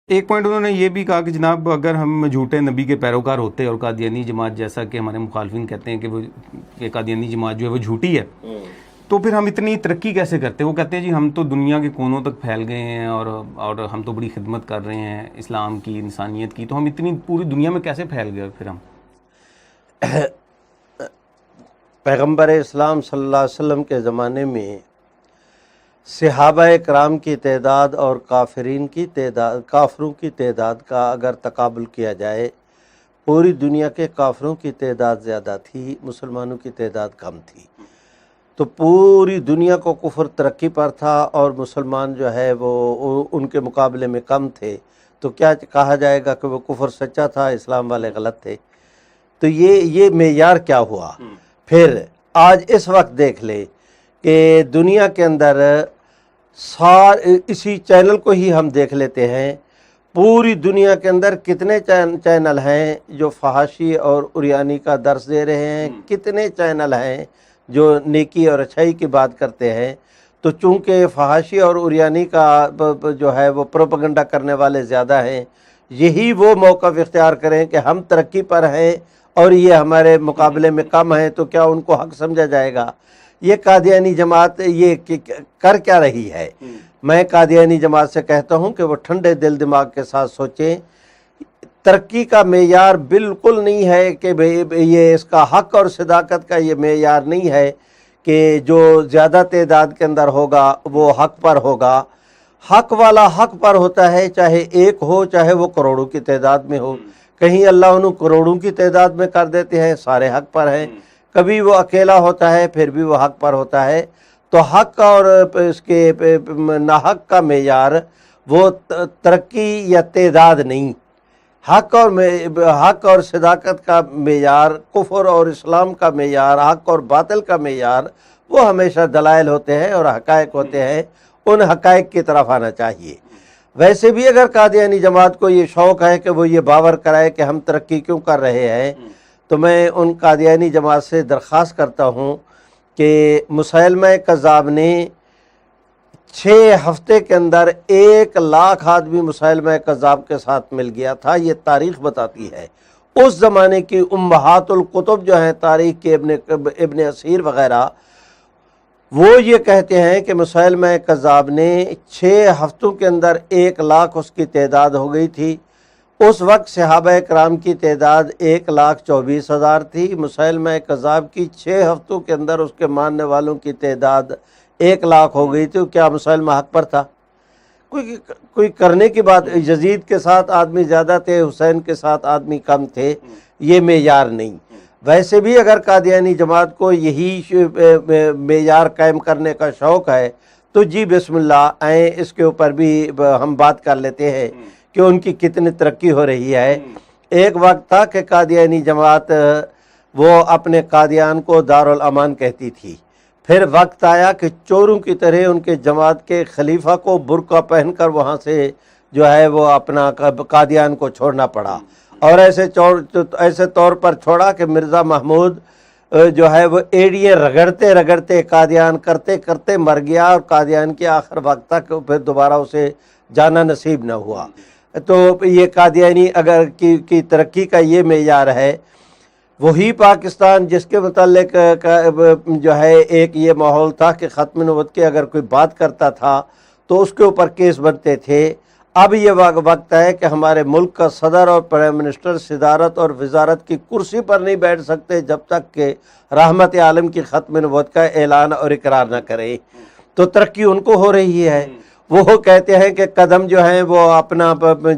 ایک پوائنٹ انہوں نے یہ بھی کہا کہ جناب اگر ہم جھوٹے نبی کے پیروکار ہوتے اور قادیانی جماعت جیسا کہ ہمارے مخالفین کہتے ہیں کہ وہ قادیانی جماعت جو ہے وہ جھوٹی ہے تو پھر ہم اتنی ترقی کیسے کرتے ہیں؟ وہ کہتے ہیں جی ہم تو دنیا کے کونوں تک پھیل گئے ہیں اور ہم تو بڑی خدمت کر رہے ہیں اسلام کی، انسانیت کی، تو ہم اتنی پوری دنیا میں کیسے پھیل گئے پھر ہم؟ پیغمبر اسلام صلی اللہ علیہ وسلم کے زمانے میں صحابہ کرام کی تعداد اور کافروں کی تعداد کا اگر تقابل کیا جائے، پوری دنیا کے کافروں کی تعداد زیادہ تھی، مسلمانوں کی تعداد کم تھی، تو پوری دنیا کو کفر ترقی پر تھا اور مسلمان جو ہے وہ ان کے مقابلے میں کم تھے، تو کیا کہا جائے گا کہ وہ کفر سچا تھا، اسلام والے غلط تھے؟ تو یہ معیار کیا ہوا؟ پھر آج اس وقت دیکھ لے کہ دنیا کے اندر اسی چینل کو ہی ہم دیکھ لیتے ہیں، پوری دنیا کے اندر کتنے چینل ہیں جو فحاشی اور عریانی کا درس دے رہے ہیں، کتنے چینل ہیں جو نیکی اور اچھائی کی بات کرتے ہیں؟ تو چونکہ فحاشی اور عریانی کا جو ہے وہ پروپیگنڈا کرنے والے زیادہ ہیں، یہی وہ موقف اختیار کریں کہ ہم ترقی پر ہیں اور یہ ہمارے مقابلے میں کم ہیں، تو کیا ان کو حق سمجھا جائے گا؟ یہ قادیانی جماعت یہ کر کیا رہی ہے؟ میں قادیانی جماعت سے کہتا ہوں کہ وہ ٹھنڈے دل دماغ کے ساتھ سوچیں، ترقی کا معیار بالکل نہیں ہے کہ یہ اس کا حق اور صداقت کا یہ معیار نہیں ہے کہ جو زیادہ تعداد کے اندر ہوگا وہ حق پر ہوگا۔ حق والا حق پر ہوتا ہے، چاہے ایک ہو چاہے وہ کروڑوں کی تعداد میں ہو۔ کہیں اللہ انہوں کروڑوں کی تعداد میں کر دیتے ہیں، سارے حق پر ہیں، کبھی وہ اکیلا ہوتا ہے پھر بھی وہ حق پر ہوتا ہے۔ تو حق اور اس کے ناحق کا معیار وہ ترقی یا تعداد نہیں، حق اور صداقت کا معیار، کفر اور اسلام کا معیار، حق اور باطل کا معیار وہ ہمیشہ دلائل ہوتے ہیں اور حقائق ہوتے ہیں، ان حقائق کی طرف آنا چاہیے۔ ویسے بھی اگر قادیانی جماعت کو یہ شوق ہے کہ وہ یہ باور کرائے کہ ہم ترقی کیوں کر رہے ہیں، تو میں ان قادیانی جماعت سے درخواست کرتا ہوں کہ مسیلمہ کذاب نے 6 ہفتے کے اندر 1 لاکھ آدمی مسیلمہ کذاب کے ساتھ مل گیا تھا، یہ تاریخ بتاتی ہے۔ اس زمانے کی امہات الکتب جو ہیں تاریخ کے ابن اسیر وغیرہ، وہ یہ کہتے ہیں کہ مسیلمہ کذاب نے 6 ہفتوں کے اندر 1 لاکھ اس کی تعداد ہو گئی تھی۔ اس وقت صحابہ کرام کی تعداد 1,24,000 تھی، مسیلمہ کذاب کی 6 ہفتوں کے اندر اس کے ماننے والوں کی تعداد 1 لاکھ ہو گئی تھی۔ کیا مسیلمہ حق پر تھا؟ کوئی کرنے کی بات، یزید کے ساتھ آدمی زیادہ تھے، حسین کے ساتھ آدمی کم تھے، یہ معیار نہیں۔ ویسے بھی اگر قادیانی جماعت کو یہی معیار قائم کرنے کا شوق ہے تو جی بسم اللہ، آئیں اس کے اوپر بھی ہم بات کر لیتے ہیں کہ ان کی کتنی ترقی ہو رہی ہے۔ ایک وقت تھا کہ قادیانی جماعت وہ اپنے قادیان کو دارالامان کہتی تھی، پھر وقت آیا کہ چوروں کی طرح ان کے جماعت کے خلیفہ کو برقع پہن کر وہاں سے جو ہے وہ اپنا قادیان کو چھوڑنا پڑا، اور ایسے طور پر چھوڑا کہ مرزا محمود جو ہے وہ ایڑیے رگڑتے رگڑتے قادیان کرتے کرتے مر گیا، اور قادیان کے آخر وقت تک پھر دوبارہ اسے جانا نصیب نہ ہوا۔ تو یہ قادیانی اگر کی ترقی کا یہ معیار ہے، وہی پاکستان جس کے متعلق جو ہے ایک یہ ماحول تھا کہ ختم نبوت کے اگر کوئی بات کرتا تھا تو اس کے اوپر کیس بنتے تھے، اب یہ وقت ہے کہ ہمارے ملک کا صدر اور پرائم منسٹر صدارت اور وزارت کی کرسی پر نہیں بیٹھ سکتے جب تک کہ رحمت عالم کی ختم نبوت کا اعلان اور اقرار نہ کرے۔ تو ترقی ان کو ہو رہی ہے، وہ کہتے ہیں کہ قدم جو ہیں وہ اپنا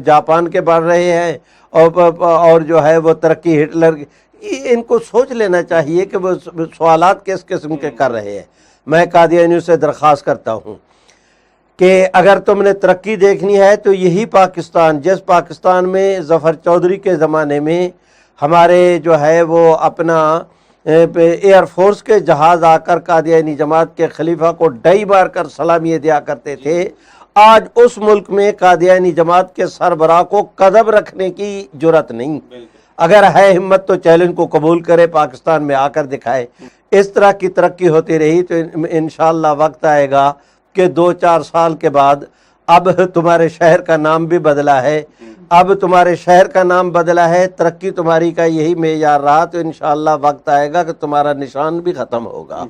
جاپان کے بڑھ رہے ہیں، اور جو ہے وہ ترقی ہٹلر، ان کو سوچ لینا چاہیے کہ وہ سوالات کس قسم کے کر رہے ہیں۔ میں قادیانیوں سے درخواست کرتا ہوں کہ اگر تم نے ترقی دیکھنی ہے تو یہی پاکستان، جس پاکستان میں ظفر چودھری کے زمانے میں ہمارے جو ہے وہ اپنا ایئر فورس کے جہاز آ کر قادیانی جماعت کے خلیفہ کو ڈئی مار کر سلامی دیا کرتے تھے، آج اس ملک میں قادیانی جماعت کے سربراہ کو قدم رکھنے کی جرت نہیں۔ اگر ہے ہمت تو چیلنج کو قبول کرے، پاکستان میں آ کر دکھائے۔ اس طرح کی ترقی ہوتی رہی تو انشاءاللہ وقت آئے گا کہ 2-4 سال کے بعد اب تمہارے شہر کا نام بھی بدلا ہے، اب تمہارے شہر کا نام بدلا ہے، ترقی تمہاری کا یہی معیار رہا تو انشاءاللہ وقت آئے گا کہ تمہارا نشان بھی ختم ہوگا۔